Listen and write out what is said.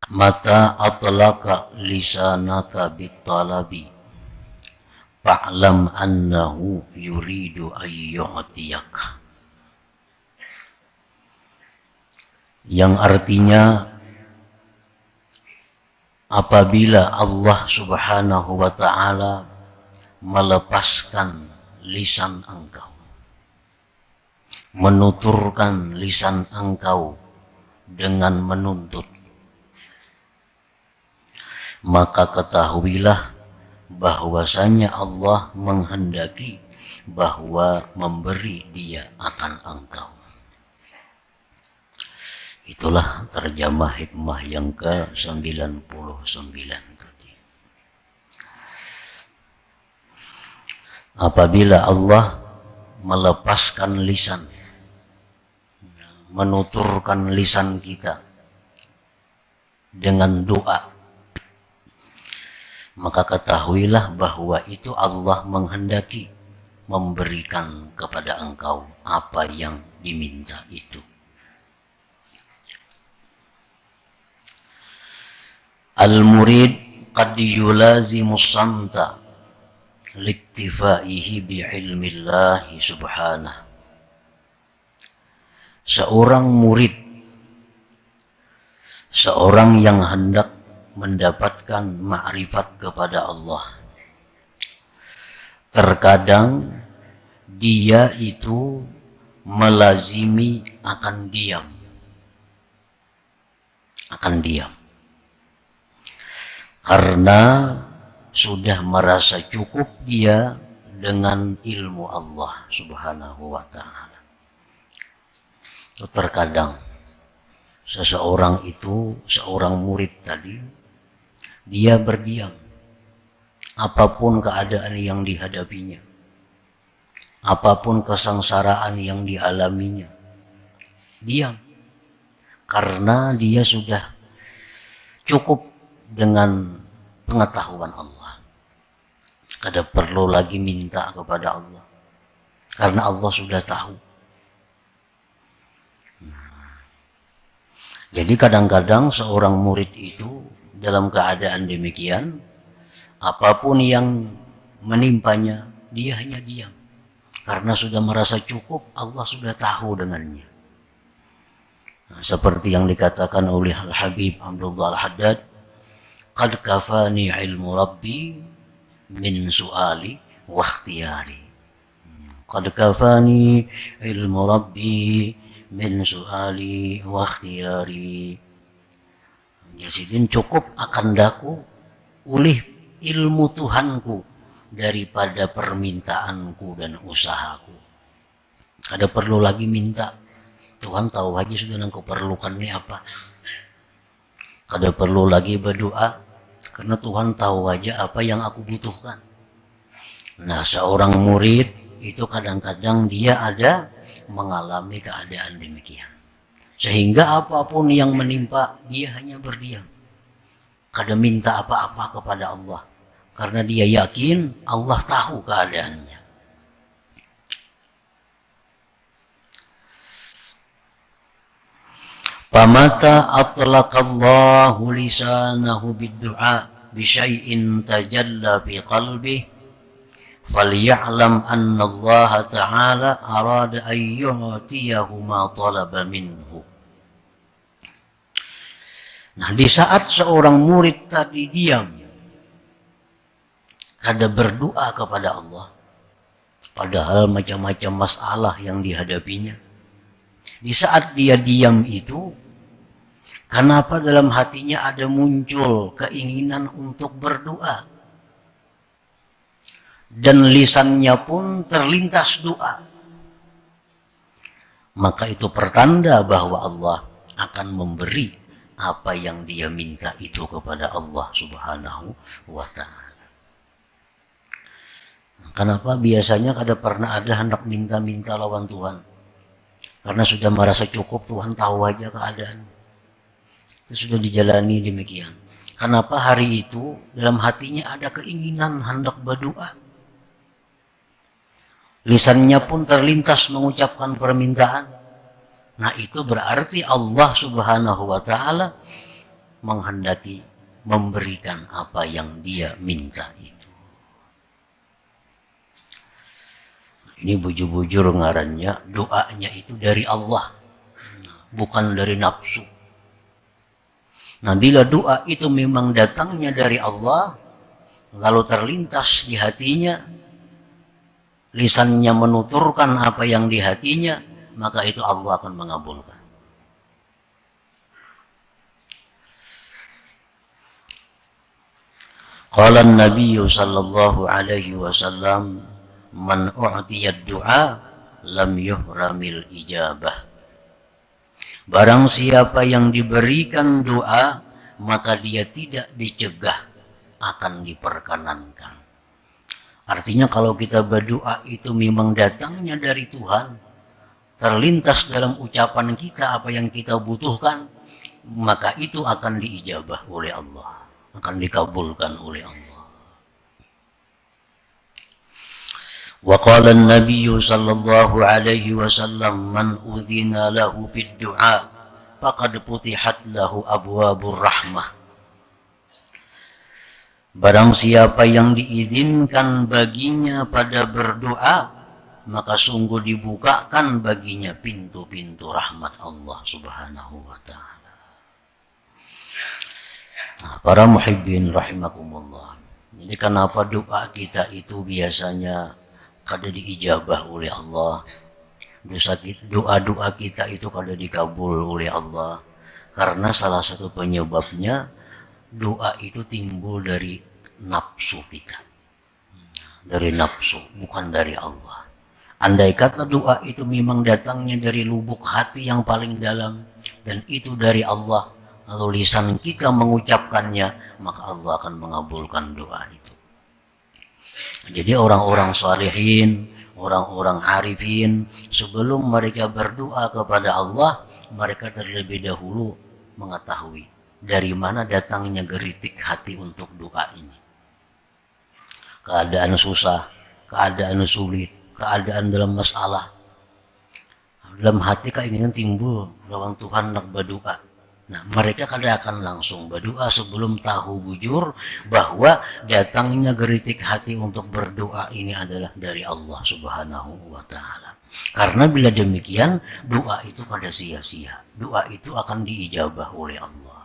Mata atlaka lisanaka bitalabi fa'lam annahu yuridu ayyu'tiyaka. Yang artinya, apabila Allah subhanahu wa ta'ala melepaskan lisan engkau, menuturkan lisan engkau dengan menuntut, maka ketahuilah bahwasanya Allah menghendaki bahwa memberi dia akan engkau. Itulah terjemah hikmah yang ke-99 tadi. Apabila Allah melepaskan lisan, menuturkan lisan kita dengan doa, maka ketahuilah bahwa itu Allah menghendaki memberikan kepada engkau apa yang diminta itu. Al-murid qad yulazimu samta liktifaihi bi'ilmillahi subhanahu. Seorang murid, seorang yang hendak mendapatkan ma'rifat kepada Allah, terkadang dia itu melazimi akan diam. Karena sudah merasa cukup dia dengan ilmu Allah subhanahu wa ta'ala. Terkadang seseorang itu, seorang murid tadi, dia berdiam apapun keadaan yang dihadapinya, apapun kesengsaraan yang dialaminya, diam karena dia sudah cukup dengan pengetahuan Allah. Kada perlu lagi minta kepada Allah karena Allah sudah tahu. Jadi kadang-kadang seorang murid itu dalam keadaan demikian, apapun yang menimpanya, dia hanya diam. Karena sudah merasa cukup, Allah sudah tahu dengannya. Nah, seperti yang dikatakan oleh Al-Habib Abdullah Al-Haddad, qad kafani ilmu Rabbi min su'ali wa ikhtiyari. Qad kafani ilmu Rabbi min su'ali wa ikhtiyari. Jadi cukup akan daku oleh ilmu Tuhanku daripada permintaanku dan usahaku. Ada perlu lagi minta. Tuhan tahu aja sudah engkau perlukan ini apa. Kada perlu lagi berdoa karena Tuhan tahu aja apa yang aku butuhkan. Nah, seorang murid itu kadang-kadang dia ada mengalami keadaan demikian. Sehingga apapun yang menimpa, dia hanya berdiam. Kada minta apa-apa kepada Allah. Karena dia yakin Allah tahu keadaannya. Pamata atlaqallahu lisanahu bid-du'a bi syai'in tajalla fi qalbihi فليعلم أن الله تعالى أراد أن يعطيه ما طلب منه. Nah, di saat seorang murid tadi diam, kada berdoa kepada Allah, padahal macam-macam masalah yang dihadapinya. Di saat dia diam itu, kenapa dalam hatinya ada muncul keinginan untuk berdoa? Dan lisannya pun terlintas doa. Maka itu pertanda bahwa Allah akan memberi apa yang dia minta itu kepada Allah subhanahu wa ta'ala. Kenapa biasanya kada pernah ada hendak minta-minta lawan Tuhan? Karena sudah merasa cukup, Tuhan tahu aja keadaan. Itu sudah dijalani demikian. Kenapa hari itu dalam hatinya ada keinginan hendak berdoa? Lisannya pun terlintas mengucapkan permintaan. Nah, itu berarti Allah subhanahu wa ta'ala menghendaki memberikan apa yang dia minta itu. Ini bujur-bujur ngarannya, doanya itu dari Allah, bukan dari nafsu. Nah, bila doa itu memang datangnya dari Allah, lalu terlintas di hatinya, lisannya menuturkan apa yang di hatinya, maka itu Allah akan mengabulkan. Qala an-nabiy sallallahu alaihi wasallam, man u'tiya ad-du'a lam yuhramil ijabah. Barang siapa yang diberikan doa, maka dia tidak dicegah, akan diperkenankan. Artinya kalau kita berdoa itu memang datangnya dari Tuhan, terlintas dalam ucapan kita apa yang kita butuhkan, maka itu akan diijabah oleh Allah, akan dikabulkan oleh Allah. Wa qala an-nabiy sallallahu alaihi wasallam, man udhina lahu bid-du'a faqad putihat lahu abwabur rahmah. Barang siapa yang diizinkan baginya pada berdoa, maka sungguh dibukakan baginya pintu-pintu rahmat Allah Subhanahu wa ta'ala. Nah, para muhibbin rahimakumullah. Jadi kenapa doa kita itu biasanya kada diijabah oleh Allah, doa-doa kita itu kada dikabul oleh Allah? Karena salah satu penyebabnya, doa itu timbul dari nafsu kita, dari nafsu, bukan dari Allah. Andai kata doa itu memang datangnya dari lubuk hati yang paling dalam, dan itu dari Allah, lalu lisan kita mengucapkannya, maka Allah akan mengabulkan doa itu. Jadi orang-orang salihin, orang-orang arifin, sebelum mereka berdoa kepada Allah, mereka terlebih dahulu mengetahui dari mana datangnya geritik hati untuk doa ini. Keadaan susah, keadaan sulit, keadaan dalam masalah, dalam hati keinginan timbul lawan Tuhan nak berdoa. Nah, mereka kadang akan langsung berdoa sebelum tahu bujur bahwa datangnya geritik hati untuk berdoa ini adalah dari Allah Subhanahu wa ta'ala. Karena bila demikian, doa itu pada sia-sia, doa itu akan diijabah oleh Allah.